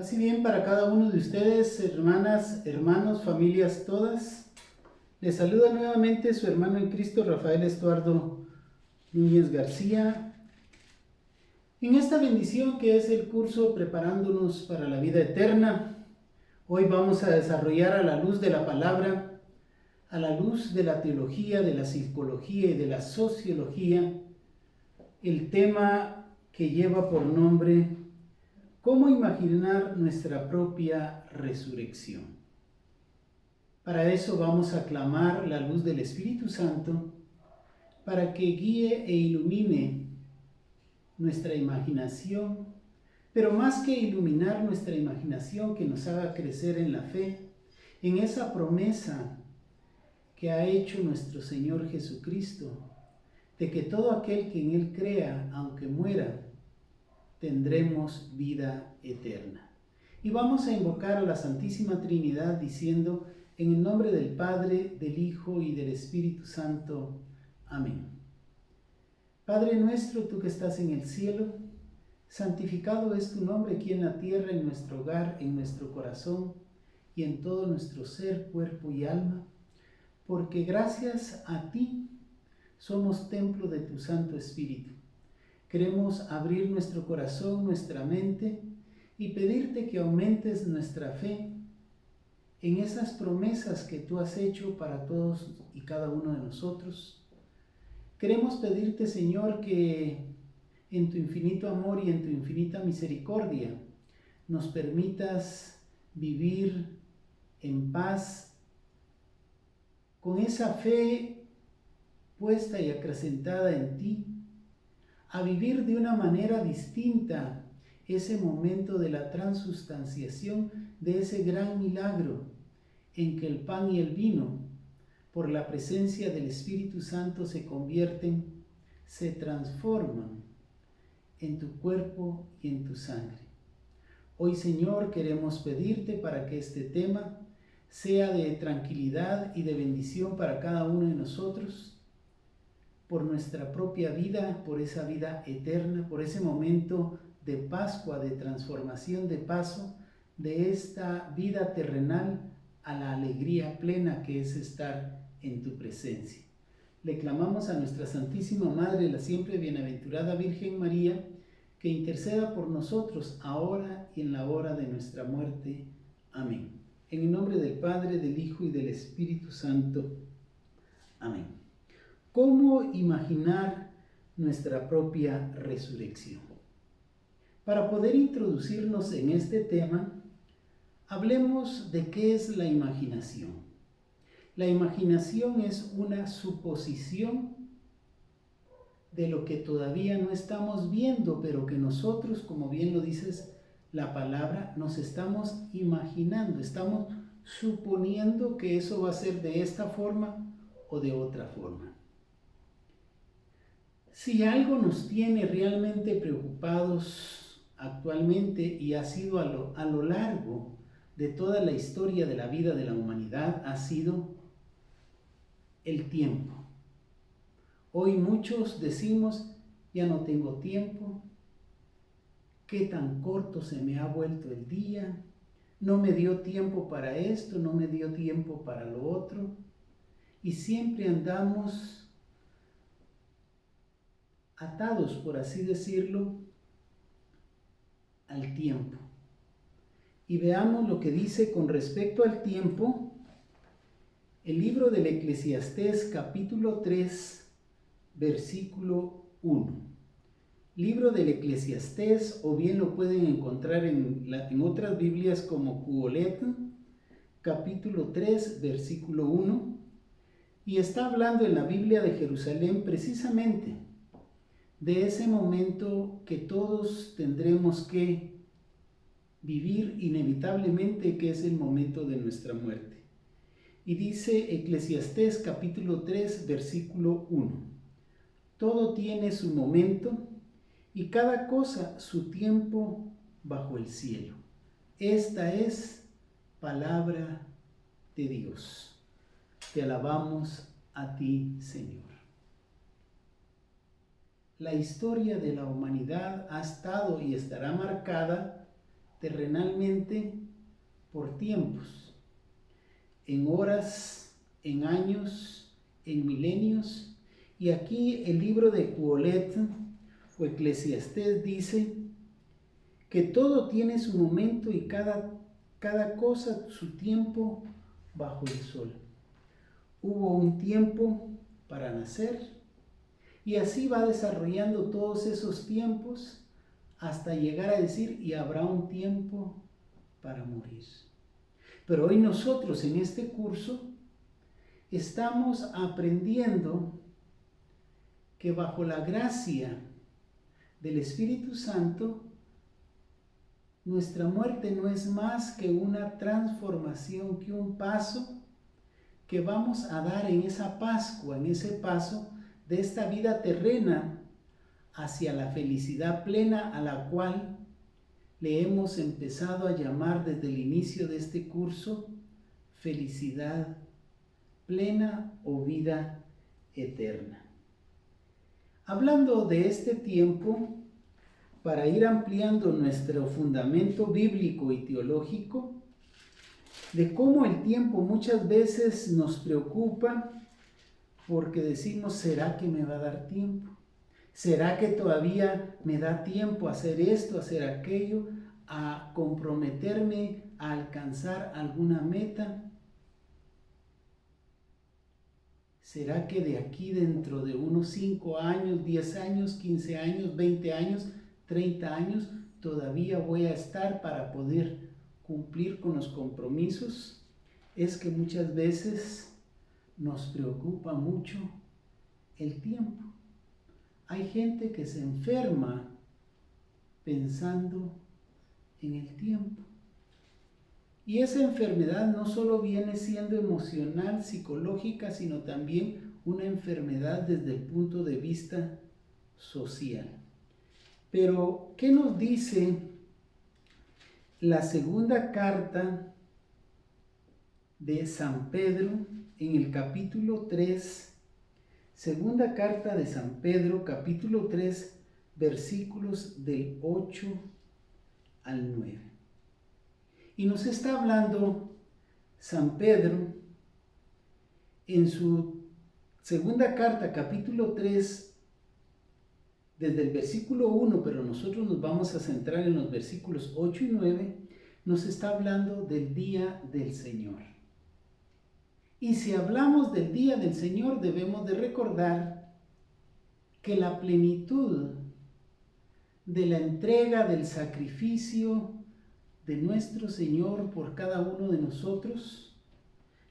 Así bien para cada uno de ustedes, hermanas, hermanos, familias todas. Les saluda nuevamente su hermano en Cristo, Rafael Estuardo Núñez García. En esta bendición que es el curso Preparándonos para la Vida Eterna, hoy vamos a desarrollar a la luz de la palabra, a la luz de la teología, de la psicología y de la sociología, el tema que lleva por nombre ¿cómo imaginar nuestra propia resurrección? Para eso vamos a clamar la luz del Espíritu Santo para que guíe e ilumine nuestra imaginación, pero más que iluminar nuestra imaginación, que nos haga crecer en la fe, en esa promesa que ha hecho nuestro Señor Jesucristo, de que todo aquel que en Él crea, aunque muera, tendremos vida eterna. Y vamos a invocar a la Santísima Trinidad diciendo, en el nombre del Padre, del Hijo y del Espíritu Santo. Amén. Padre nuestro, tú que estás en el cielo, santificado es tu nombre aquí en la tierra, en nuestro hogar, en nuestro corazón y en todo nuestro ser, cuerpo y alma, porque gracias a ti somos templo de tu Santo Espíritu. Queremos abrir nuestro corazón, nuestra mente y pedirte que aumentes nuestra fe en esas promesas que tú has hecho para todos y cada uno de nosotros. Queremos pedirte, Señor, que en tu infinito amor y en tu infinita misericordia nos permitas vivir en paz con esa fe puesta y acrecentada en ti, a vivir de una manera distinta ese momento de la transustanciación, de ese gran milagro en que el pan y el vino, por la presencia del Espíritu Santo, se convierten, se transforman en tu cuerpo y en tu sangre. Hoy, Señor, queremos pedirte para que este tema sea de tranquilidad y de bendición para cada uno de nosotros, por nuestra propia vida, por esa vida eterna, por ese momento de Pascua, de transformación, de paso de esta vida terrenal a la alegría plena que es estar en tu presencia. Le clamamos a nuestra Santísima Madre, la siempre bienaventurada Virgen María, que interceda por nosotros ahora y en la hora de nuestra muerte. Amén. En el nombre del Padre, del Hijo y del Espíritu Santo. Amén. ¿Cómo imaginar nuestra propia resurrección? Para poder introducirnos en este tema, hablemos de qué es la imaginación. La imaginación es una suposición de lo que todavía no estamos viendo, pero que nosotros, como bien lo dices la palabra, nos estamos imaginando, estamos suponiendo que eso va a ser de esta forma o de otra forma. Si algo nos tiene realmente preocupados actualmente y ha sido a lo largo de toda la historia de la vida de la humanidad, ha sido el tiempo. Hoy muchos decimos, ya no tengo tiempo, qué tan corto se me ha vuelto el día, no me dio tiempo para esto, no me dio tiempo para lo otro, y siempre andamos atados, por así decirlo, al tiempo. Y veamos lo que dice con respecto al tiempo el libro del Eclesiastés, capítulo 3, versículo 1. Libro del Eclesiastés, o bien lo pueden encontrar en otras Biblias como Cuolet, capítulo 3, versículo 1. Y está hablando en la Biblia de Jerusalén precisamente de ese momento que todos tendremos que vivir inevitablemente, que es el momento de nuestra muerte. Y dice Eclesiastés capítulo 3, versículo 1. Todo tiene su momento y cada cosa su tiempo bajo el cielo. Esta es palabra de Dios. Te alabamos a ti, Señor. La historia de la humanidad ha estado y estará marcada terrenalmente por tiempos, en horas, en años, en milenios. Y aquí el libro de Qoheleth o Eclesiastés dice que todo tiene su momento y cada cosa su tiempo bajo el sol. Hubo un tiempo para nacer y así va desarrollando todos esos tiempos hasta llegar a decir, y habrá un tiempo para morir. Pero hoy nosotros en este curso estamos aprendiendo que bajo la gracia del Espíritu Santo, nuestra muerte no es más que una transformación, que un paso que vamos a dar en esa Pascua, en ese paso de esta vida terrena hacia la felicidad plena a la cual le hemos empezado a llamar desde el inicio de este curso felicidad plena o vida eterna. Hablando de este tiempo, para ir ampliando nuestro fundamento bíblico y teológico, de cómo el tiempo muchas veces nos preocupa porque decimos, ¿será que me va a dar tiempo? ¿Será que todavía me da tiempo a hacer esto, a hacer aquello, a comprometerme a alcanzar alguna meta? ¿Será que de aquí dentro de unos 5 años, 10 años, 15 años, 20 años, 30 años, todavía voy a estar para poder cumplir con los compromisos? Es que muchas veces nos preocupa mucho el tiempo. Hay gente que se enferma pensando en el tiempo. Y esa enfermedad no solo viene siendo emocional, psicológica, sino también una enfermedad desde el punto de vista social. Pero, ¿qué nos dice la segunda carta de San Pedro en el capítulo 3? Segunda carta de San Pedro, capítulo 3, versículos del 8 al 9. Y nos está hablando San Pedro en su segunda carta, capítulo 3, desde el versículo 1, pero nosotros nos vamos a centrar en los versículos 8 y 9, nos está hablando del día del Señor. Y si hablamos del día del Señor, debemos de recordar que la plenitud de la entrega del sacrificio de nuestro Señor por cada uno de nosotros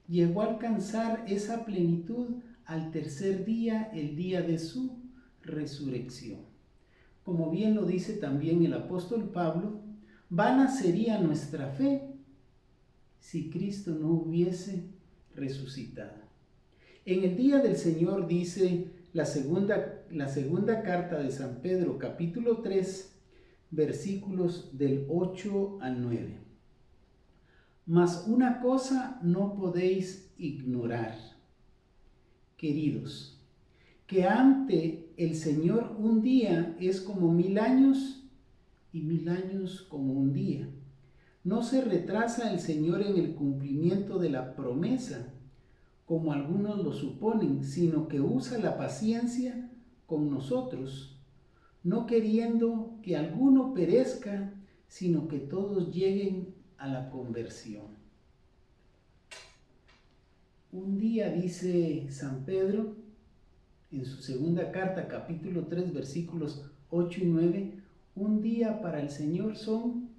llegó a alcanzar esa plenitud al tercer día, el día de su resurrección. Como bien lo dice también el apóstol Pablo, vana sería nuestra fe si Cristo no hubiese resucitado. En el día del Señor dice la segunda carta de San Pedro, capítulo 3, versículos del 8 al 9. Mas una cosa no podéis ignorar, queridos, que ante el Señor un día es como 1000 años y 1000 años como un día. No se retrasa el Señor en el cumplimiento de la promesa, como algunos lo suponen, sino que usa la paciencia con nosotros, no queriendo que alguno perezca, sino que todos lleguen a la conversión. Un día, dice San Pedro, en su segunda carta, capítulo 3, versículos 8 y 9, un día para el Señor son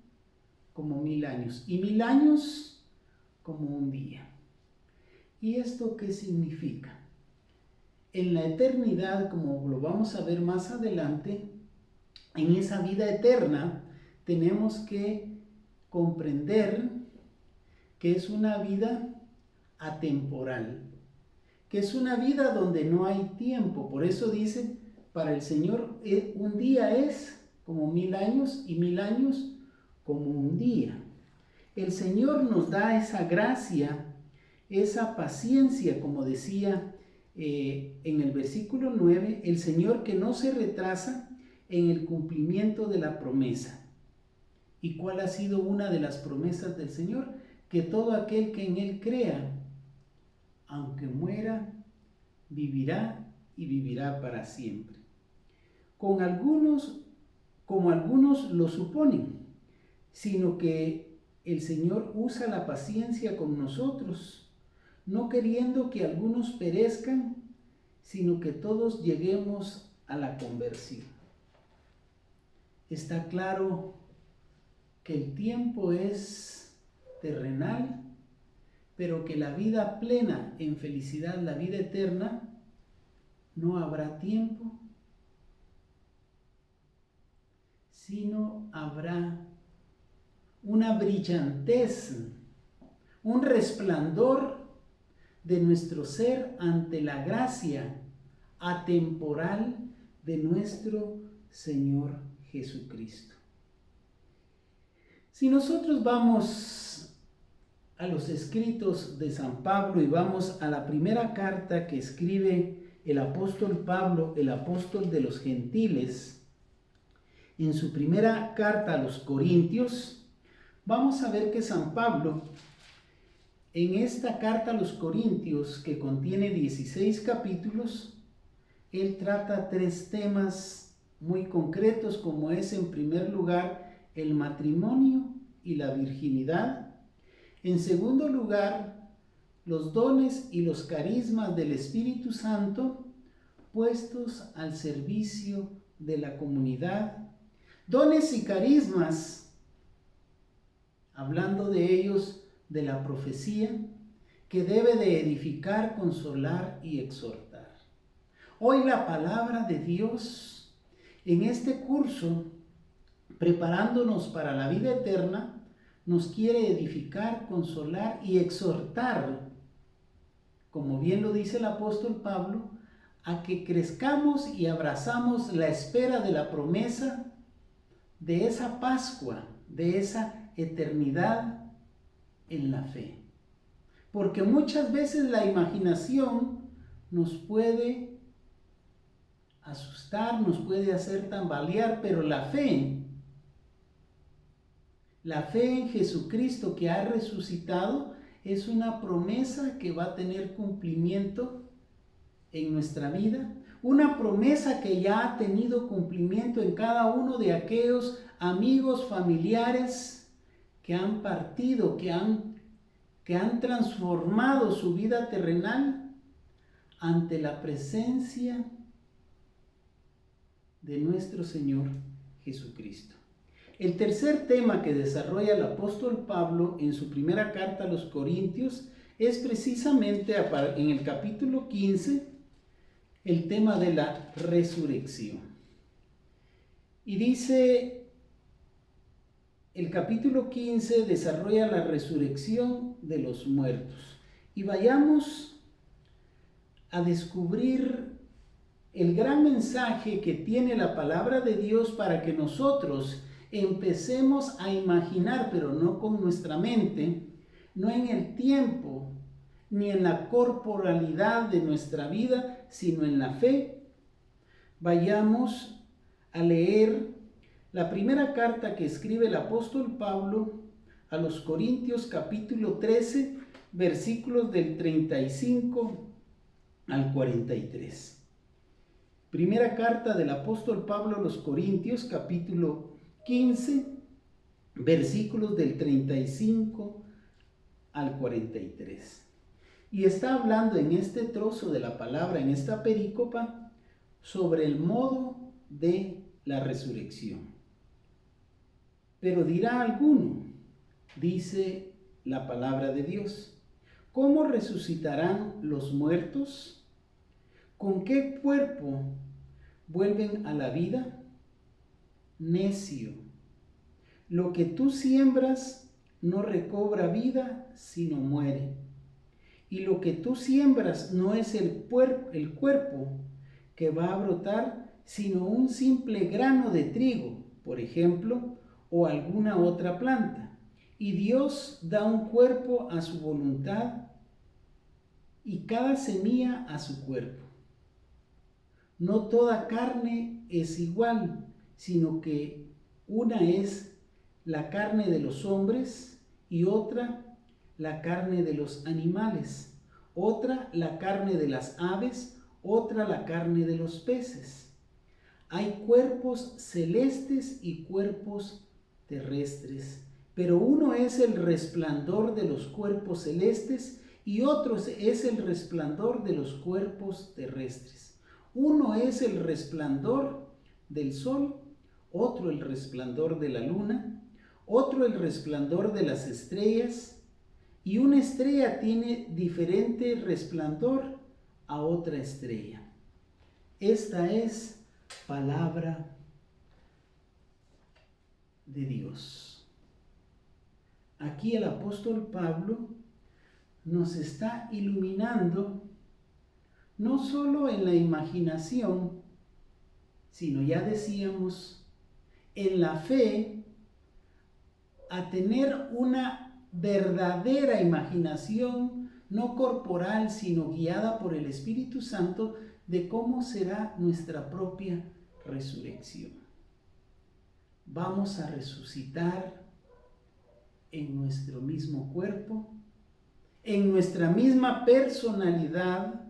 como 1000 años, y 1000 años como un día. ¿Y esto qué significa? En la eternidad, como lo vamos a ver más adelante, en esa vida eterna tenemos que comprender que es una vida atemporal, que es una vida donde no hay tiempo. Por eso dice, para el Señor un día es como 1000 años y 1000 años como un día. El Señor nos da esa gracia, esa paciencia, como decía en el versículo 9, el Señor que no se retrasa en el cumplimiento de la promesa. ¿Y cuál ha sido una de las promesas del Señor? Que todo aquel que en Él crea, aunque muera, vivirá y vivirá para siempre. Como algunos lo suponen, sino que el Señor usa la paciencia con nosotros, no queriendo que algunos perezcan, sino que todos lleguemos a la conversión. Está claro que el tiempo es terrenal, pero que la vida plena en felicidad, la vida eterna, no habrá tiempo, sino habrá una brillantez, un resplandor de nuestro ser ante la gracia atemporal de nuestro Señor Jesucristo. Si nosotros vamos a los escritos de San Pablo y vamos a la primera carta que escribe el apóstol Pablo, el apóstol de los gentiles, en su primera carta a los Corintios, vamos a ver que San Pablo, en esta carta a los Corintios, que contiene 16 capítulos, él trata 3 temas muy concretos, como es en primer lugar el matrimonio y la virginidad. En segundo lugar, los dones y los carismas del Espíritu Santo puestos al servicio de la comunidad. Dones y carismas, hablando de ellos, de la profecía, que debe de edificar, consolar y exhortar. Hoy la palabra de Dios, en este curso, preparándonos para la vida eterna, nos quiere edificar, consolar y exhortar, como bien lo dice el apóstol Pablo, a que crezcamos y abrazamos la espera de la promesa de esa Pascua, de esa eternidad en la fe. Porque muchas veces la imaginación nos puede asustar, nos puede hacer tambalear, pero la fe en Jesucristo que ha resucitado es una promesa que va a tener cumplimiento en nuestra vida, una promesa que ya ha tenido cumplimiento en cada uno de aquellos amigos, familiares que han partido, que han transformado su vida terrenal ante la presencia de nuestro Señor Jesucristo. El tercer tema que desarrolla el apóstol Pablo en su primera carta a los Corintios es precisamente en el capítulo 15 el tema de la resurrección. Y dice, el capítulo 15 desarrolla la resurrección de los muertos. Y vayamos a descubrir el gran mensaje que tiene la palabra de Dios para que nosotros empecemos a imaginar, pero no con nuestra mente, no en el tiempo, ni en la corporalidad de nuestra vida, sino en la fe. Vayamos a leer la primera carta que escribe el apóstol Pablo a los Corintios, capítulo 13, versículos del 35 al 43. Primera carta del apóstol Pablo a los Corintios, capítulo 15, versículos del 35 al 43. Y está hablando en este trozo de la palabra, en esta perícopa, sobre el modo de la resurrección. Pero dirá alguno, dice la palabra de Dios, ¿cómo resucitarán los muertos? ¿Con qué cuerpo vuelven a la vida? Necio, lo que tú siembras no recobra vida, sino muere. Y lo que tú siembras no es el cuerpo que va a brotar, sino un simple grano de trigo, por ejemplo, o alguna otra planta. Y Dios da un cuerpo a su voluntad y cada semilla a su cuerpo. No toda carne es igual, sino que una es la carne de los hombres, y otra la carne de los animales, otra la carne de las aves, otra la carne de los peces. Hay cuerpos celestes y cuerpos terrestres, pero uno es el resplandor de los cuerpos celestes y otro es el resplandor de los cuerpos terrestres. Uno es el resplandor del sol, otro el resplandor de la luna, otro el resplandor de las estrellas, y una estrella tiene diferente resplandor a otra estrella. Esta es palabra de Dios. Aquí el apóstol Pablo nos está iluminando no solo en la imaginación, sino, ya decíamos, en la fe, a tener una verdadera imaginación, no corporal, sino guiada por el Espíritu Santo, de cómo será nuestra propia resurrección. Vamos a resucitar en nuestro mismo cuerpo, en nuestra misma personalidad,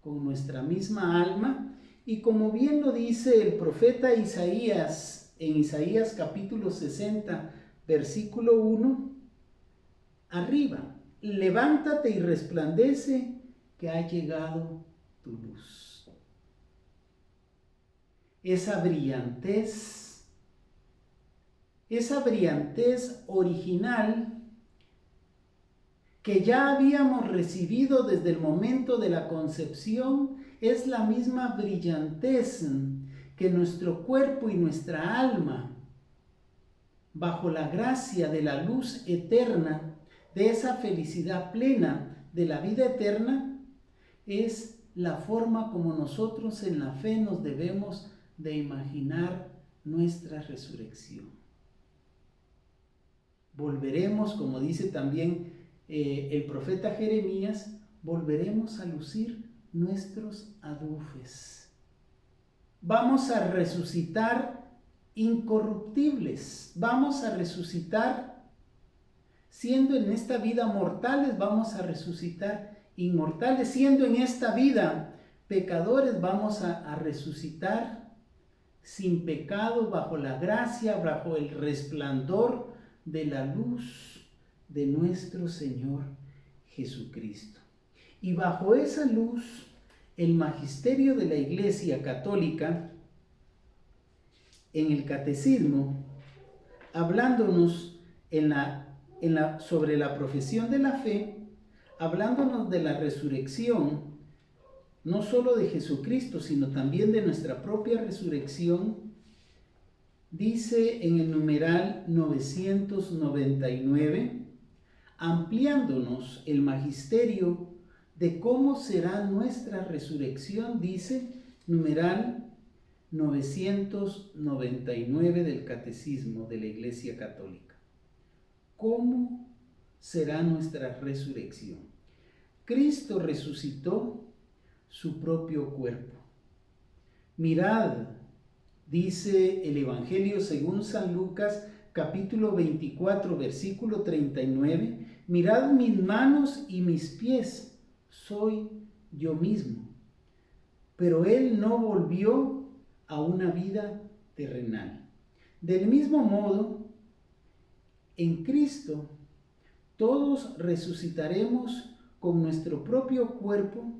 con nuestra misma alma, y como bien lo dice el profeta Isaías, en Isaías capítulo 60, versículo 1, arriba, levántate y resplandece, que ha llegado tu luz. Esa brillantez original que ya habíamos recibido desde el momento de la concepción, es la misma brillantez que nuestro cuerpo y nuestra alma, bajo la gracia de la luz eterna, de esa felicidad plena de la vida eterna, es la forma como nosotros en la fe nos debemos de imaginar nuestra resurrección. Volveremos, como dice también el profeta Jeremías, volveremos a lucir nuestros adufes. Vamos a resucitar incorruptibles, vamos a resucitar, siendo en esta vida mortales, vamos a resucitar inmortales, siendo en esta vida pecadores, vamos a resucitar sin pecado, bajo la gracia, bajo el resplandor de la luz de nuestro Señor Jesucristo. Y bajo esa luz, el magisterio de la Iglesia Católica, en el Catecismo, hablándonos sobre la profesión de la fe, hablándonos de la resurrección, no solo de Jesucristo, sino también de nuestra propia resurrección, dice en el numeral 999, ampliándonos el magisterio de cómo será nuestra resurrección, dice numeral 999 del Catecismo de la Iglesia Católica. ¿Cómo será nuestra resurrección? Cristo resucitó su propio cuerpo. Mirad, dice el Evangelio según San Lucas, capítulo 24, versículo 39, mirad mis manos y mis pies, soy yo mismo. Pero él no volvió a una vida terrenal. Del mismo modo, en Cristo, todos resucitaremos con nuestro propio cuerpo,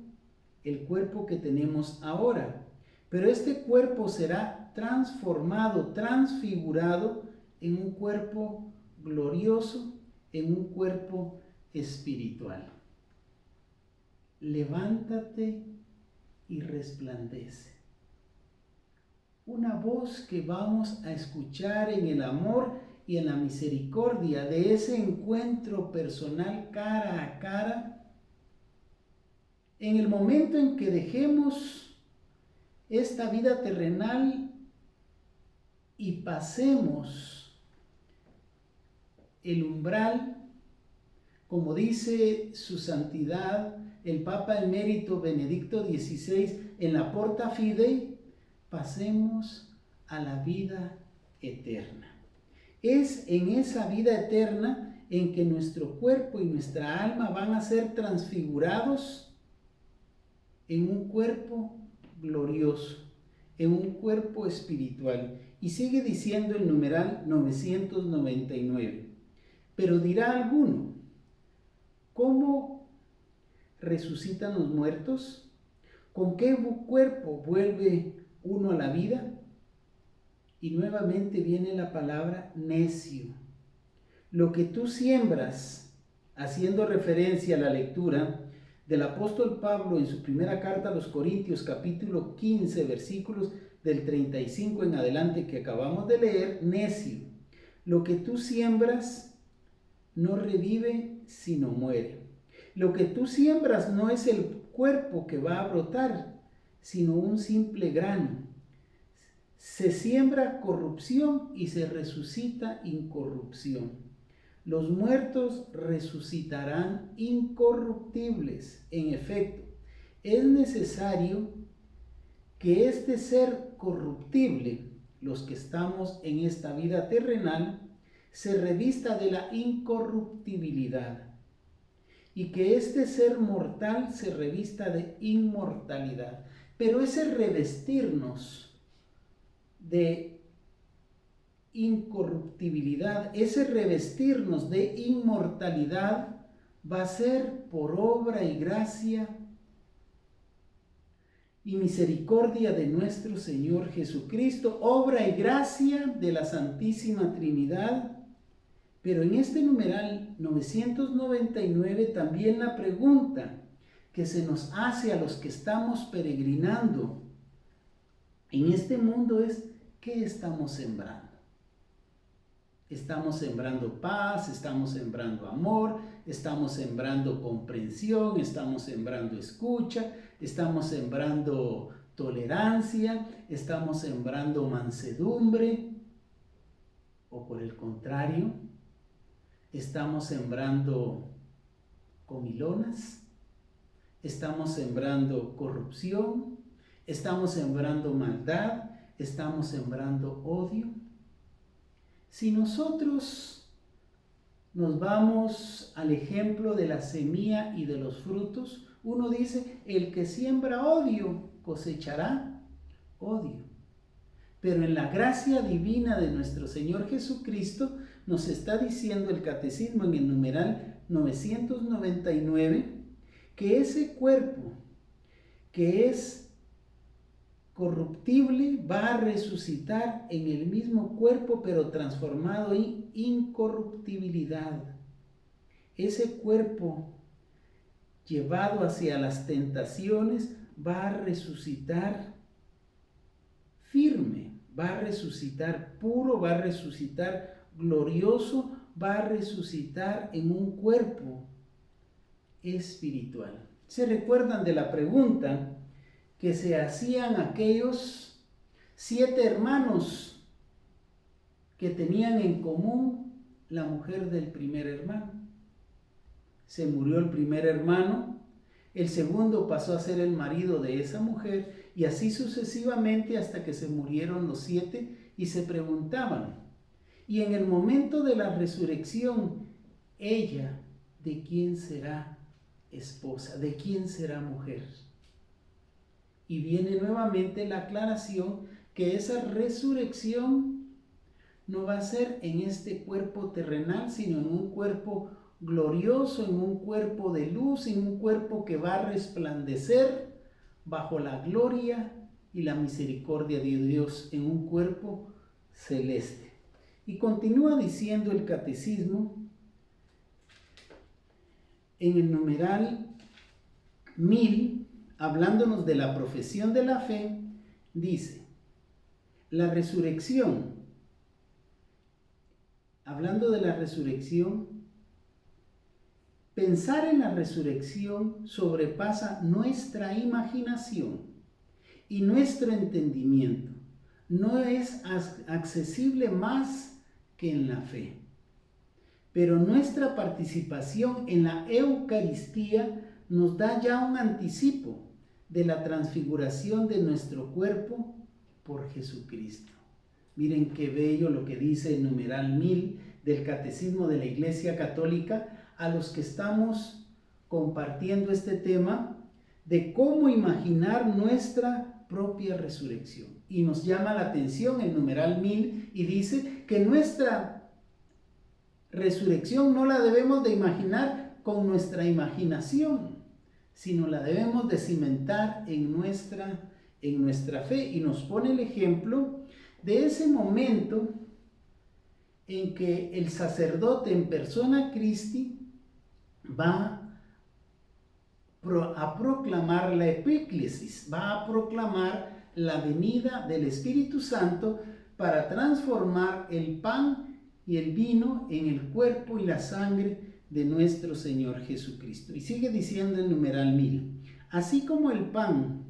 el cuerpo que tenemos ahora. Pero este cuerpo será transformado, transfigurado en un cuerpo glorioso, en un cuerpo espiritual. Levántate y resplandece. Una voz que vamos a escuchar en el amor y en la misericordia de ese encuentro personal cara a cara, en el momento en que dejemos esta vida terrenal y pasemos el umbral, como dice su santidad el Papa emérito Benedicto XVI en la Porta Fidei, pasemos a la vida eterna. Es en esa vida eterna en que nuestro cuerpo y nuestra alma van a ser transfigurados en un cuerpo glorioso, en un cuerpo espiritual. Y sigue diciendo el numeral 999. Pero dirá alguno, ¿cómo resucitan los muertos? ¿Con qué cuerpo vuelve uno a la vida? Y nuevamente viene la palabra necio. Lo que tú siembras, haciendo referencia a la lectura del apóstol Pablo en su primera carta a los Corintios, capítulo 15, versículos del 35 en adelante que acabamos de leer, necio. Lo que tú siembras no revive, sino muere. Lo que tú siembras no es el cuerpo que va a brotar, sino un simple grano. Se siembra corrupción y se resucita incorrupción. Los muertos resucitarán incorruptibles. En efecto, es necesario que este ser corruptible, los que estamos en esta vida terrenal, se revista de la incorruptibilidad, y que este ser mortal se revista de inmortalidad. Pero ese revestirnos de incorruptibilidad, ese revestirnos de inmortalidad, va a ser por obra y gracia y misericordia de nuestro Señor Jesucristo, obra y gracia de la Santísima Trinidad. Pero en este numeral 999 también la pregunta que se nos hace a los que estamos peregrinando en este mundo es, ¿qué estamos sembrando? Estamos sembrando paz, estamos sembrando amor, estamos sembrando comprensión, estamos sembrando escucha, estamos sembrando tolerancia, estamos sembrando mansedumbre, o por el contrario, estamos sembrando comilonas, estamos sembrando corrupción, estamos sembrando maldad, estamos sembrando odio. Si nosotros nos vamos al ejemplo de la semilla y de los frutos, uno dice, el que siembra odio cosechará odio. Pero en la gracia divina de nuestro Señor Jesucristo nos está diciendo el catecismo en el numeral 999 que ese cuerpo que es corruptible va a resucitar en el mismo cuerpo, pero transformado en incorruptibilidad. Ese cuerpo llevado hacia las tentaciones va a resucitar firme, va a resucitar puro, va a resucitar glorioso, va a resucitar en un cuerpo espiritual. ¿Se recuerdan de la pregunta que se hacían aquellos 7 hermanos que tenían en común la mujer del primer hermano? Se murió el primer hermano, el segundo pasó a ser el marido de esa mujer y así sucesivamente hasta que se murieron los 7 y se preguntaban, y en el momento de la resurrección, ella, ¿de quién será esposa? ¿De quién será mujer? Y viene nuevamente la aclaración que esa resurrección no va a ser en este cuerpo terrenal, sino en un cuerpo glorioso, en un cuerpo de luz, en un cuerpo que va a resplandecer bajo la gloria y la misericordia de Dios, en un cuerpo celeste. Y continúa diciendo el catecismo en el numeral 1000, hablándonos de la profesión de la fe, dice, la resurrección, hablando de la resurrección, pensar en la resurrección sobrepasa nuestra imaginación y nuestro entendimiento. No es accesible más que en la fe. Pero nuestra participación en la Eucaristía nos da ya un anticipo de la transfiguración de nuestro cuerpo por Jesucristo. Miren qué bello lo que dice el numeral 1000 del Catecismo de la Iglesia Católica a los que estamos compartiendo este tema de cómo imaginar nuestra propia resurrección. Y nos llama la atención el numeral 1000 y dice que nuestra resurrección no la debemos de imaginar con nuestra imaginación, sino la debemos de cimentar en nuestra fe. Y nos pone el ejemplo de ese momento en que el sacerdote en persona Christi va a proclamar la epíclesis, va a proclamar la venida del Espíritu Santo para transformar el pan y el vino en el cuerpo y la sangre de nuestro Señor Jesucristo. Y sigue diciendo el numeral 1000, así como el pan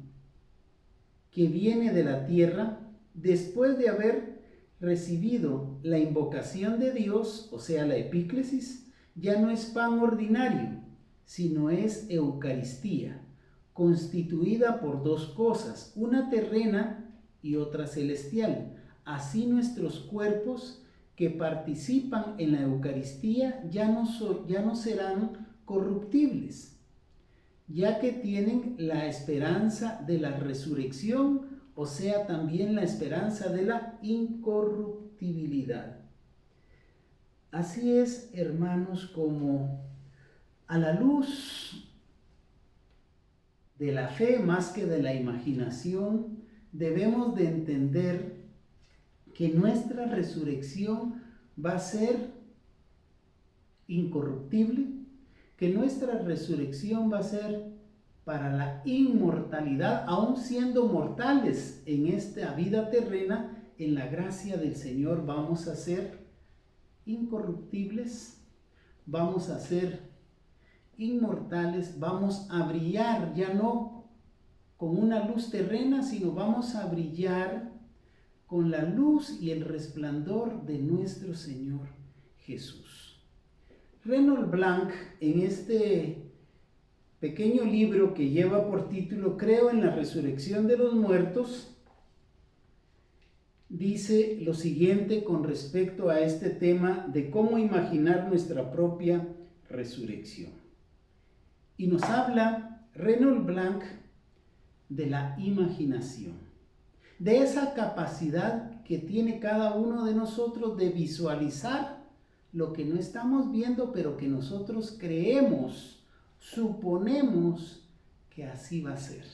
que viene de la tierra, después de haber recibido la invocación de Dios, o sea, la epíclesis, ya no es pan ordinario, sino es Eucaristía, constituida por dos cosas, una terrena y otra celestial. Así nuestros cuerpos que participan en la Eucaristía ya no serán corruptibles, ya que tienen la esperanza de la resurrección, o sea, también la esperanza de la incorruptibilidad. Así es, hermanos, como a la luz de la fe más que de la imaginación, debemos de entender que nuestra resurrección va a ser incorruptible, que nuestra resurrección va a ser para la inmortalidad, aun siendo mortales en esta vida terrena, en la gracia del Señor vamos a ser incorruptibles, vamos a ser inmortales, vamos a brillar ya no con una luz terrena, sino vamos a brillar con la luz y el resplandor de nuestro Señor Jesús. Renold Blanc, en este pequeño libro que lleva por título Creo en la resurrección de los muertos, dice lo siguiente con respecto a este tema de cómo imaginar nuestra propia resurrección. Y nos habla Renold Blanc de la imaginación, de esa capacidad que tiene cada uno de nosotros de visualizar lo que no estamos viendo, pero que nosotros creemos, suponemos que así va a ser.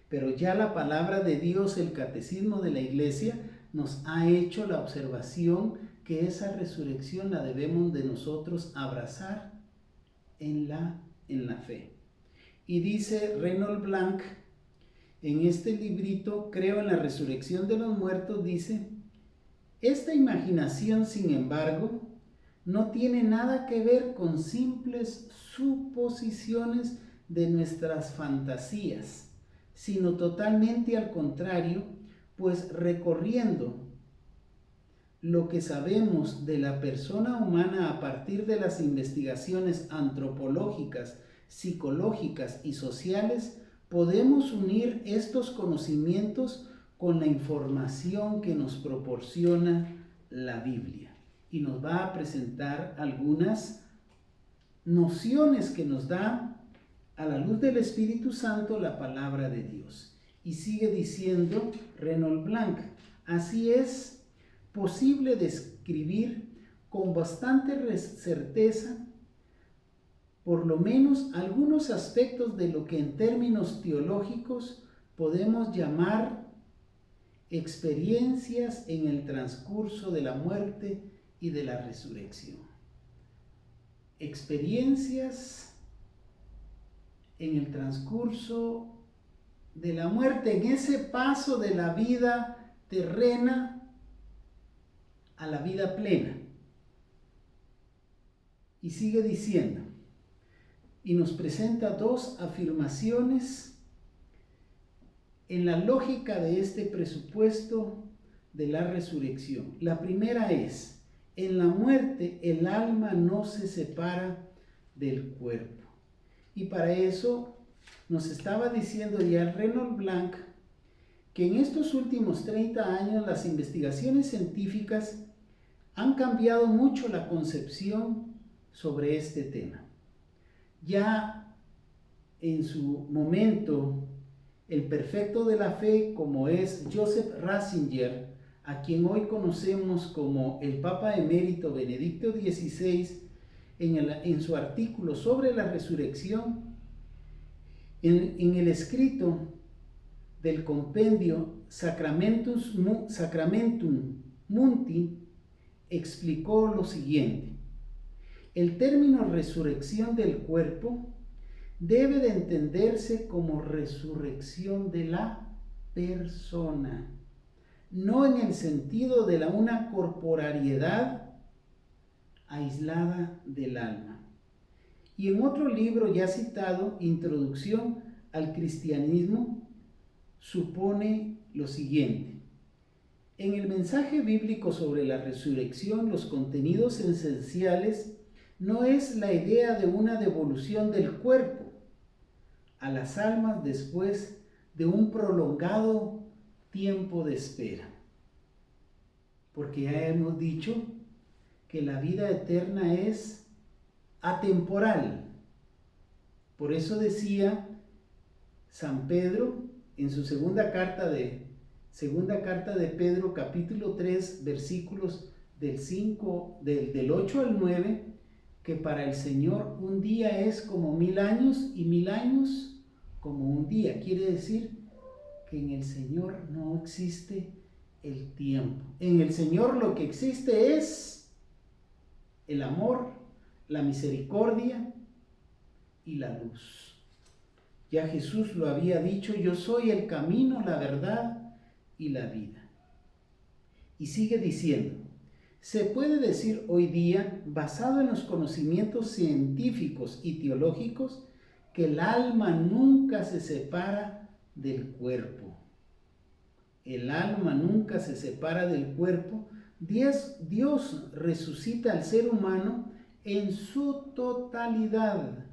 Pero ya la palabra de Dios, el catecismo de la Iglesia, nos ha hecho la observación que esa resurrección la debemos de nosotros abrazar en la fe. Y dice Renold Blanc, en este librito, Creo en la resurrección de los muertos, dice, esta imaginación, sin embargo, no tiene nada que ver con simples suposiciones de nuestras fantasías, sino totalmente al contrario, pues recorriendo lo que sabemos de la persona humana a partir de las investigaciones antropológicas, psicológicas y sociales, podemos unir estos conocimientos con la información que nos proporciona la Biblia. Y nos va a presentar algunas nociones que nos da a la luz del Espíritu Santo la palabra de Dios. Y sigue diciendo Renold Blanc, así es posible describir con bastante certeza por lo menos algunos aspectos de lo que en términos teológicos podemos llamar experiencias en el transcurso de la muerte y de la resurrección. Experiencias en el transcurso de la muerte, en ese paso de la vida terrena a la vida plena. Y sigue diciendo, y nos presenta dos afirmaciones en la lógica de este presupuesto de la resurrección. La primera es, en la muerte el alma no se separa del cuerpo. Y para eso nos estaba diciendo ya Renold Blanc que en estos últimos 30 años las investigaciones científicas han cambiado mucho la concepción sobre este tema. Ya en su momento, el perfecto de la fe, como es Joseph Ratzinger, a quien hoy conocemos como el Papa Emérito Benedicto XVI, en su artículo sobre la resurrección, en el escrito del compendio Sacramentum Mundi, explicó lo siguiente: el término resurrección del cuerpo debe de entenderse como resurrección de la persona, no en el sentido de una corporalidad aislada del alma. Y en otro libro ya citado, Introducción al Cristianismo, supone lo siguiente: en el mensaje bíblico sobre la resurrección, los contenidos esenciales no es la idea de una devolución del cuerpo a las almas después de un prolongado tiempo de espera, porque ya hemos dicho que la vida eterna es atemporal. Por eso decía San Pedro en su segunda carta de Pedro, capítulo 3, versículos del 8 al 9, que para el Señor un día es como 1000 años y 1000 años como un día. Quiere decir que en el Señor no existe el tiempo. En el Señor lo que existe es el amor, la misericordia y la luz. Ya Jesús lo había dicho: yo soy el camino, la verdad y la vida. Y sigue diciendo: se puede decir hoy día, basado en los conocimientos científicos y teológicos, que el alma nunca se separa del cuerpo. El alma nunca se separa del cuerpo. Dios resucita al ser humano en su totalidad,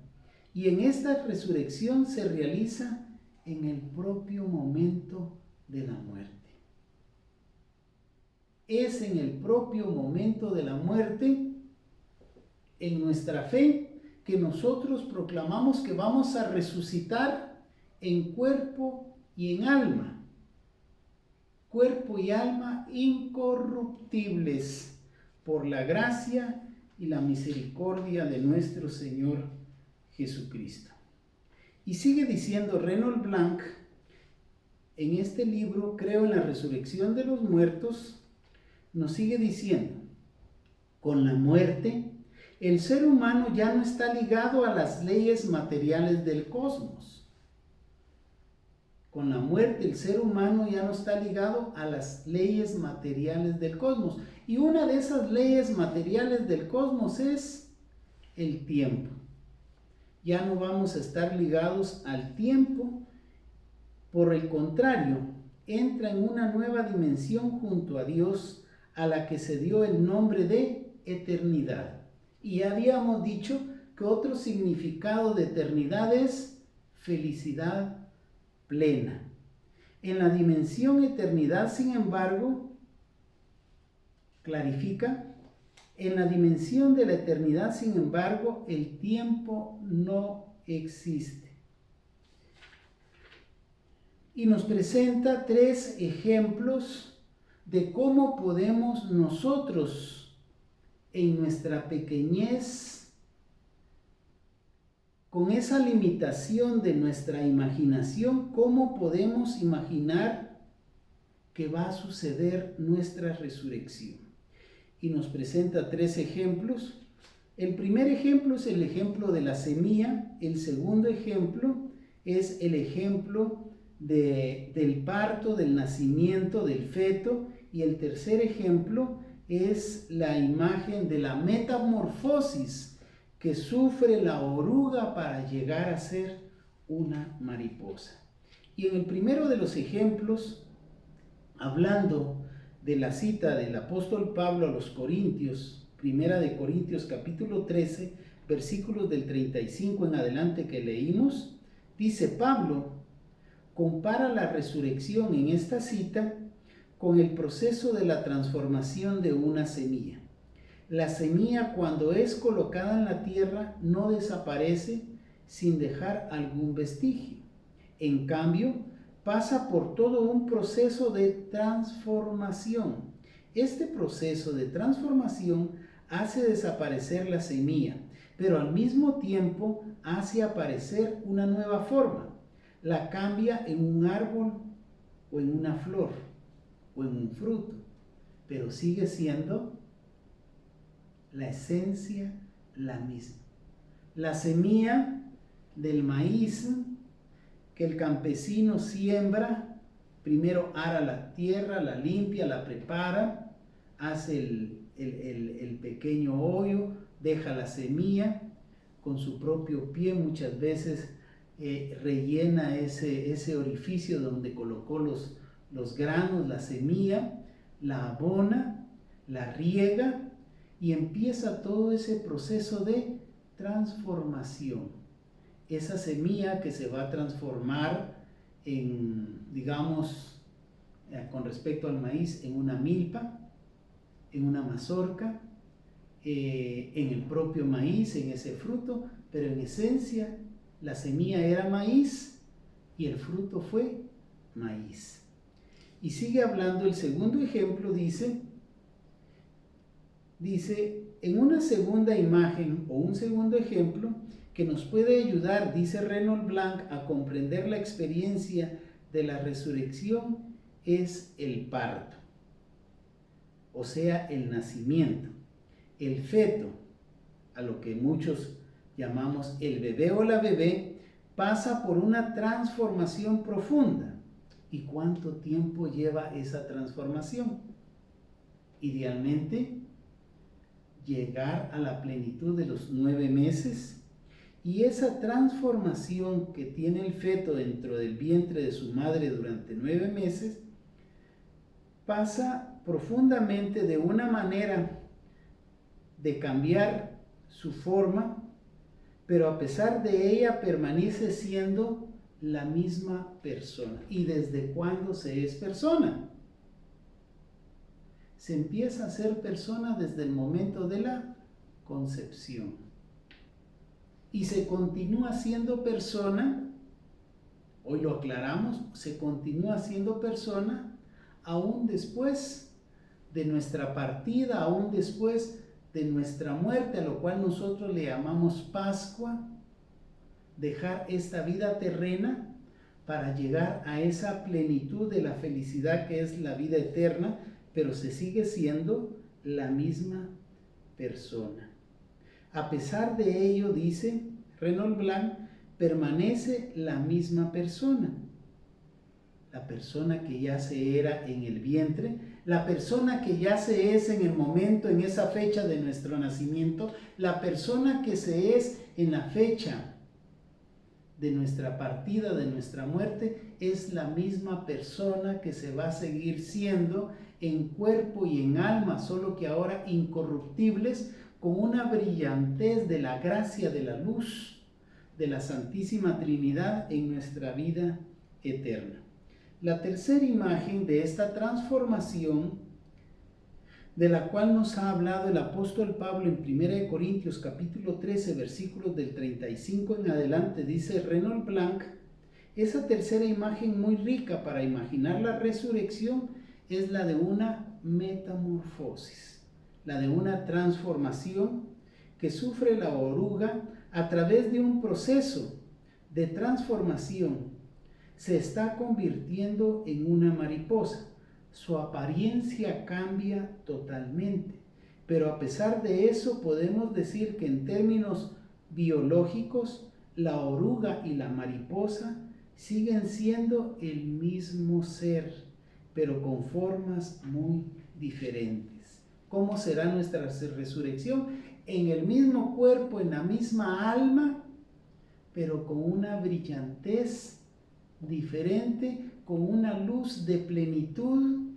y en esta resurrección se realiza en el propio momento de la muerte. Es en el propio momento de la muerte, en nuestra fe, que nosotros proclamamos que vamos a resucitar en cuerpo y en alma. Cuerpo y alma incorruptibles por la gracia y la misericordia de nuestro Señor Jesucristo. Y sigue diciendo Renold Blanc en este libro, Creo en la resurrección de los muertos, nos sigue diciendo: con la muerte, el ser humano ya no está ligado a las leyes materiales del cosmos. Con la muerte, el ser humano ya no está ligado a las leyes materiales del cosmos. Y una de esas leyes materiales del cosmos es el tiempo. Ya no vamos a estar ligados al tiempo. Por el contrario, entra en una nueva dimensión junto a Dios, a la que se dio el nombre de eternidad. Y ya habíamos dicho que otro significado de eternidad es felicidad plena. En la dimensión eternidad, sin embargo, clarifica, en la dimensión de la eternidad, sin embargo, el tiempo no existe. Y nos presenta 3 ejemplos de cómo podemos nosotros, en nuestra pequeñez, con esa limitación de nuestra imaginación, cómo podemos imaginar que va a suceder nuestra resurrección. Y nos presenta 3 ejemplos. El primer ejemplo es el ejemplo de la semilla. El segundo ejemplo es el ejemplo del parto, del nacimiento del feto. Y el tercer ejemplo es la imagen de la metamorfosis que sufre la oruga para llegar a ser una mariposa. Y en el primero de los ejemplos, hablando de la cita del apóstol Pablo a los Corintios, primera de Corintios capítulo 13, versículos del 35 en adelante que leímos, dice Pablo: compara la resurrección en esta cita con el proceso de la transformación de una semilla. La semilla, cuando es colocada en la tierra, no desaparece sin dejar algún vestigio. En cambio, pasa por todo un proceso de transformación. Este proceso de transformación hace desaparecer la semilla, pero al mismo tiempo hace aparecer una nueva forma. La cambia en un árbol o en una flor o en un fruto, pero sigue siendo la esencia la misma. La semilla del maíz que el campesino siembra, primero ara la tierra, la limpia, la prepara, hace el pequeño hoyo, deja la semilla con su propio pie, muchas veces rellena ese orificio donde colocó los granos, la semilla, la abona, la riega y empieza todo ese proceso de transformación. Esa semilla que se va a transformar en, digamos, con respecto al maíz, en una milpa, en una mazorca, en el propio maíz, en ese fruto, pero en esencia la semilla era maíz y el fruto fue maíz. Y sigue hablando el segundo ejemplo, dice, en una segunda imagen o un segundo ejemplo que nos puede ayudar, dice Renold Blanc, a comprender la experiencia de la resurrección es el parto, o sea, el nacimiento. El feto, a lo que muchos llamamos el bebé o la bebé, pasa por una transformación profunda. ¿Y cuánto tiempo lleva esa transformación? Idealmente, llegar a la plenitud de los 9 meses, y esa transformación que tiene el feto dentro del vientre de su madre durante 9 meses pasa profundamente de una manera de cambiar su forma, pero a pesar de ella permanece siendo la misma persona. ¿Y desde cuándo se es persona? Se empieza a ser persona desde el momento de la concepción. Y se continúa siendo persona, hoy lo aclaramos, se continúa siendo persona aún después de nuestra partida, aún después de nuestra muerte, a lo cual nosotros le llamamos Pascua, dejar esta vida terrena para llegar a esa plenitud de la felicidad que es la vida eterna, pero se sigue siendo la misma persona. A pesar de ello, dice Renold Blanc, permanece la misma persona. La persona que ya se era en el vientre, la persona que ya se es en el momento, en esa fecha de nuestro nacimiento, la persona que se es en la fecha de nuestra partida, de nuestra muerte, es la misma persona que se va a seguir siendo en cuerpo y en alma, solo que ahora incorruptibles, con una brillantez de la gracia, de la luz de la Santísima Trinidad en nuestra vida eterna. La tercera imagen de esta transformación, de la cual nos ha hablado el apóstol Pablo en 1 Corintios capítulo 13, versículos del 35 en adelante, dice Renold Blanc, esa tercera imagen muy rica para imaginar la resurrección es la de una metamorfosis, la de una transformación que sufre la oruga a través de un proceso de transformación. Se está convirtiendo en una mariposa. Su apariencia cambia totalmente, pero a pesar de eso podemos decir que en términos biológicos la oruga y la mariposa siguen siendo el mismo ser, pero con formas muy diferentes. ¿Cómo será nuestra resurrección? En el mismo cuerpo, en la misma alma, pero con una brillantez diferente, con una luz de plenitud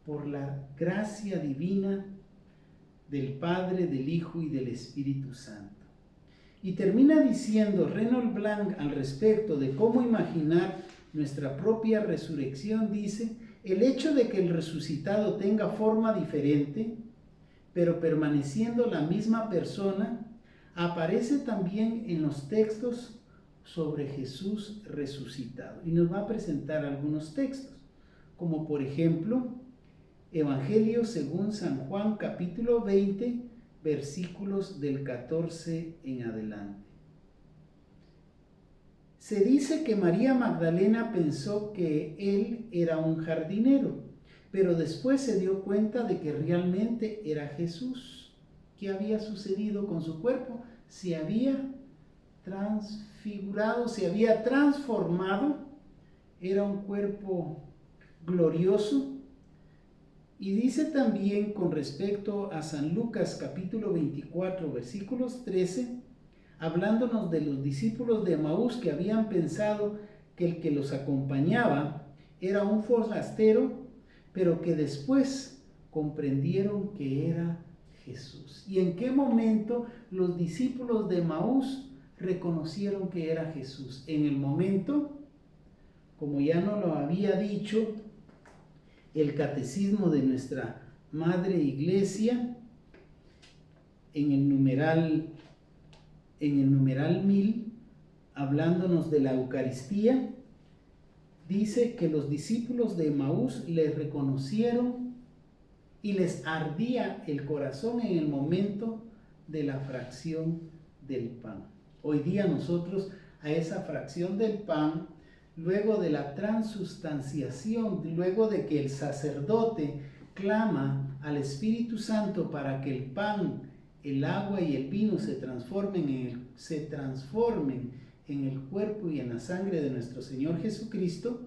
por la gracia divina del Padre, del Hijo y del Espíritu Santo. Y termina diciendo Renold Blanc al respecto de cómo imaginar nuestra propia resurrección, dice, el hecho de que el resucitado tenga forma diferente, pero permaneciendo la misma persona, aparece también en los textos sobre Jesús resucitado. Y nos va a presentar algunos textos, como por ejemplo, Evangelio según San Juan, capítulo 20, versículos del 14 en adelante. Se dice que María Magdalena pensó que él era un jardinero, pero después se dio cuenta de que realmente era Jesús. ¿Qué había sucedido con su cuerpo? Se había transfigurado, se había transformado, era un cuerpo glorioso. Y dice también con respecto a San Lucas capítulo 24, versículos 13, hablándonos de los discípulos de Emaús que habían pensado que el que los acompañaba era un forastero, pero que después comprendieron que era Jesús. ¿Y en qué momento los discípulos de Emaús reconocieron que era Jesús? En el momento, como ya nos lo había dicho el catecismo de nuestra Madre Iglesia, en el numeral 1000, hablándonos de la Eucaristía, dice que los discípulos de Emaús le reconocieron y les ardía el corazón en el momento de la fracción del pan. Hoy día nosotros a esa fracción del pan, luego de la transustanciación, luego de que el sacerdote clama al Espíritu Santo para que el pan, el agua y el vino se transformen en el cuerpo y en la sangre de nuestro Señor Jesucristo,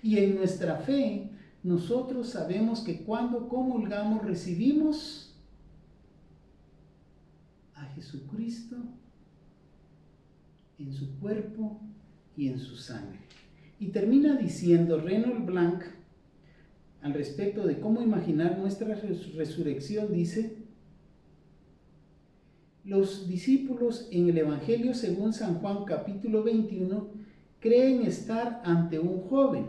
y en nuestra fe nosotros sabemos que cuando comulgamos recibimos a Jesucristo en su cuerpo y en su sangre. Y termina diciendo Renold Blanc al respecto de cómo imaginar nuestra resurrección, dice: los discípulos en el Evangelio según San Juan capítulo 21 creen estar ante un joven,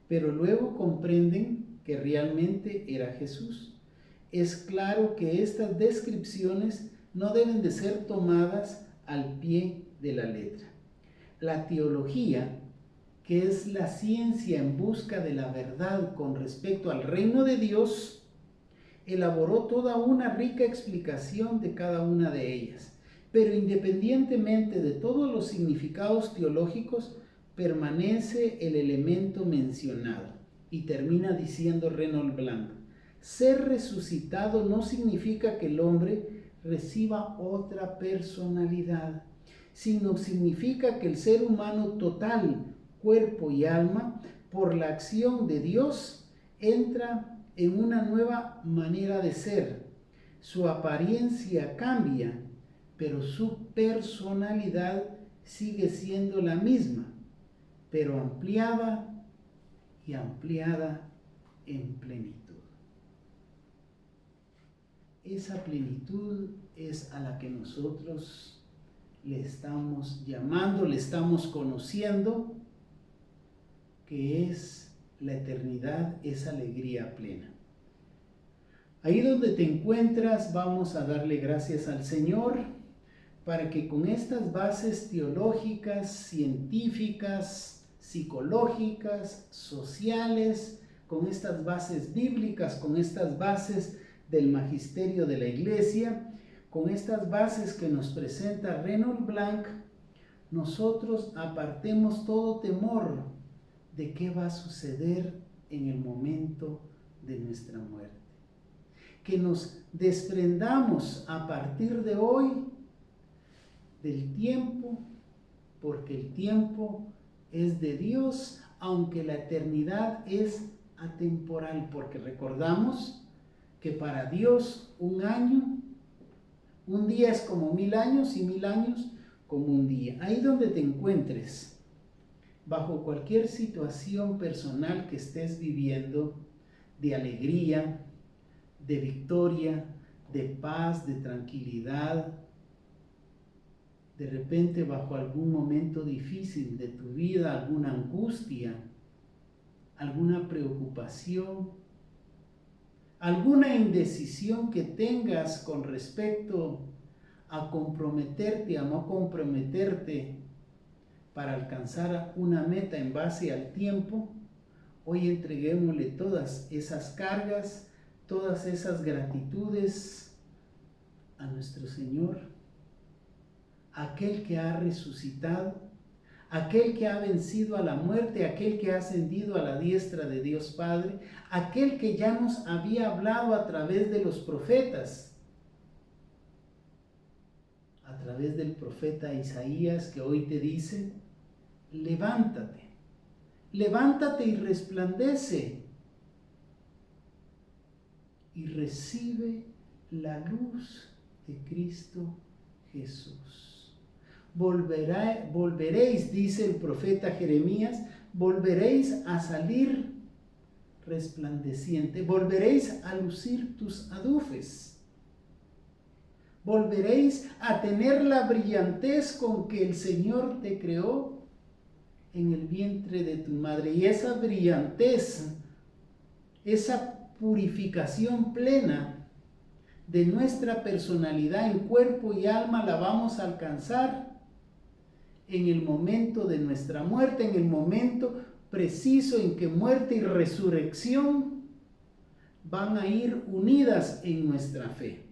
pero luego comprenden que realmente era Jesús. Es claro que estas descripciones no deben de ser tomadas al pie de la letra. La teología, que es la ciencia en busca de la verdad con respecto al reino de Dios, elaboró toda una rica explicación de cada una de ellas. Pero independientemente de todos los significados teológicos, permanece el elemento mencionado. Y termina diciendo Renold Blanc: ser resucitado no significa que el hombre reciba otra personalidad, sino significa que el ser humano total, cuerpo y alma, por la acción de Dios, entra en una nueva manera de ser. Su apariencia cambia, pero su personalidad sigue siendo la misma, pero ampliada y ampliada en plenitud. Esa plenitud es a la que nosotros le estamos llamando, le estamos conociendo, que es la eternidad, es alegría plena. Ahí donde te encuentras, vamos a darle gracias al Señor para que con estas bases teológicas, científicas, psicológicas, sociales, con estas bases bíblicas, con estas bases del magisterio de la Iglesia, con estas bases que nos presenta Renold Blanc, nosotros apartemos todo temor de qué va a suceder en el momento de nuestra muerte. Que nos desprendamos a partir de hoy del tiempo, porque el tiempo es de Dios, aunque la eternidad es atemporal, porque recordamos que para Dios un día es como 1000 años y 1000 años como un día. Ahí donde te encuentres, bajo cualquier situación personal que estés viviendo, de alegría, de victoria, de paz, de tranquilidad, de repente bajo algún momento difícil de tu vida, alguna angustia, alguna preocupación, alguna indecisión que tengas con respecto a comprometerte, a no comprometerte para alcanzar una meta en base al tiempo, hoy entreguémosle todas esas cargas, todas esas gratitudes a nuestro Señor, aquel que ha resucitado, aquel que ha vencido a la muerte, aquel que ha ascendido a la diestra de Dios Padre, aquel que ya nos había hablado a través de los profetas, a través del profeta Isaías, que hoy te dice: levántate, levántate y resplandece, y recibe la luz de Cristo Jesús. Volveréis, dice el profeta Jeremías, volveréis a salir resplandeciente, volveréis a lucir tus adufes, volveréis a tener la brillantez con que el Señor te creó en el vientre de tu madre. Y esa brillantez, esa purificación plena de nuestra personalidad en cuerpo y alma la vamos a alcanzar en el momento de nuestra muerte, en el momento preciso en que muerte y resurrección van a ir unidas en nuestra fe.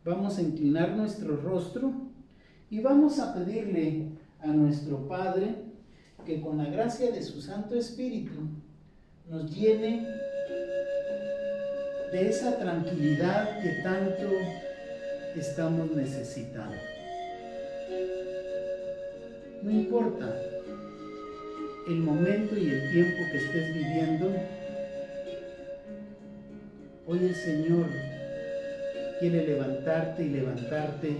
Vamos a inclinar nuestro rostro y vamos a pedirle a nuestro Padre que con la gracia de su Santo Espíritu nos llene de esa tranquilidad que tanto estamos necesitando. No importa el momento y el tiempo que estés viviendo, hoy el Señor quiere levantarte y levantarte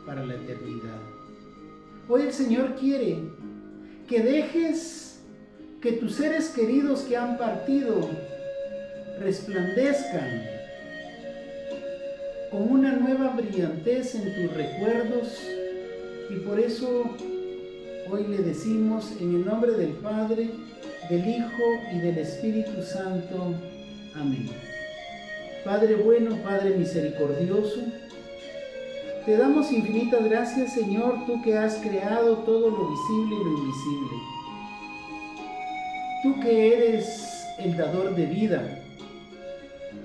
para la eternidad. Hoy el Señor quiere que dejes que tus seres queridos que han partido resplandezcan con una nueva brillantez en tus recuerdos, y por eso hoy le decimos en el nombre del Padre, del Hijo y del Espíritu Santo. Amén. Padre bueno, Padre misericordioso, te damos infinitas gracias, Señor, tú que has creado todo lo visible y lo invisible. Tú que eres el dador de vida.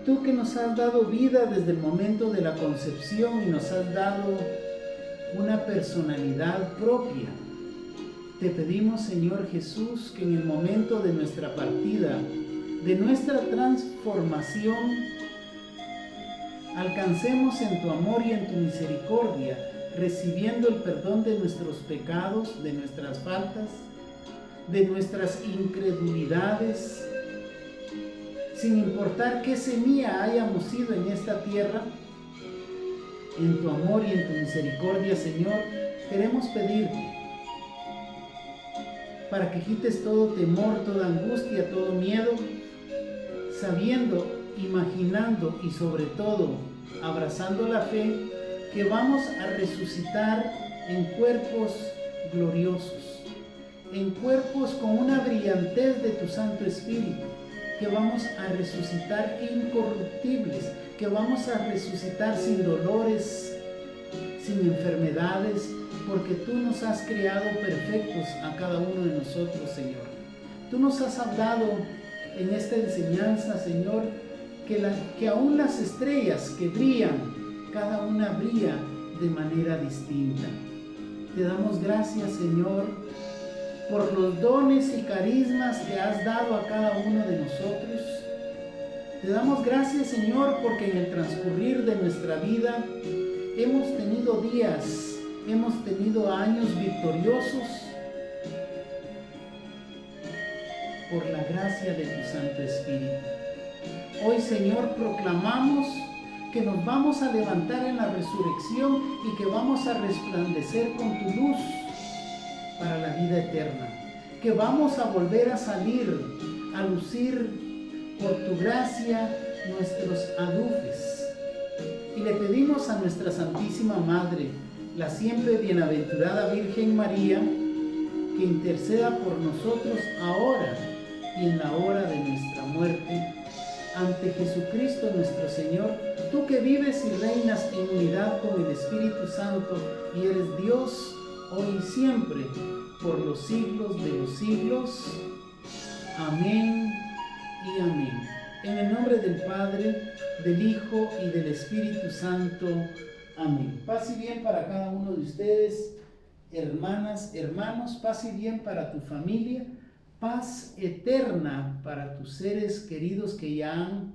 Tú que nos has dado vida desde el momento de la concepción y nos has dado una personalidad propia. Te pedimos, Señor Jesús, que en el momento de nuestra partida, de nuestra transformación, alcancemos en tu amor y en tu misericordia, recibiendo el perdón de nuestros pecados, de nuestras faltas, de nuestras incredulidades, sin importar qué semilla hayamos sido en esta tierra. En tu amor y en tu misericordia, Señor, queremos pedirte para que quites todo temor, toda angustia, todo miedo, sabiendo, imaginando y sobre todo abrazando la fe, que vamos a resucitar en cuerpos gloriosos, en cuerpos con una brillantez de tu Santo Espíritu, que vamos a resucitar incorruptibles, que vamos a resucitar sin dolores, sin enfermedades, porque tú nos has creado perfectos a cada uno de nosotros, Señor. Tú nos has hablado en esta enseñanza, Señor, que aún las estrellas que brillan, cada una brilla de manera distinta. Te damos gracias, Señor, por los dones y carismas que has dado a cada uno de nosotros. Te damos gracias, Señor, porque en el transcurrir de nuestra vida hemos tenido días, hemos tenido años victoriosos por la gracia de tu Santo Espíritu. Hoy, Señor, proclamamos que nos vamos a levantar en la resurrección y que vamos a resplandecer con tu luz para la vida eterna, que vamos a volver a salir, a lucir por tu gracia nuestros adufes. Y le pedimos a nuestra Santísima Madre, la siempre bienaventurada Virgen María, que interceda por nosotros ahora y en la hora de nuestra muerte, ante Jesucristo nuestro Señor, tú que vives y reinas en unidad con el Espíritu Santo y eres Dios hoy y siempre, por los siglos de los siglos. Amén y amén. En el nombre del Padre, del Hijo y del Espíritu Santo. Amén. Paz y bien para cada uno de ustedes, hermanas, hermanos, paz y bien para tu familia, paz eterna para tus seres queridos que ya han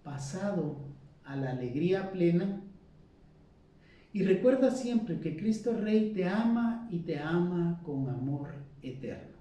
pasado a la alegría plena. Y recuerda siempre que Cristo Rey te ama y te ama con amor eterno.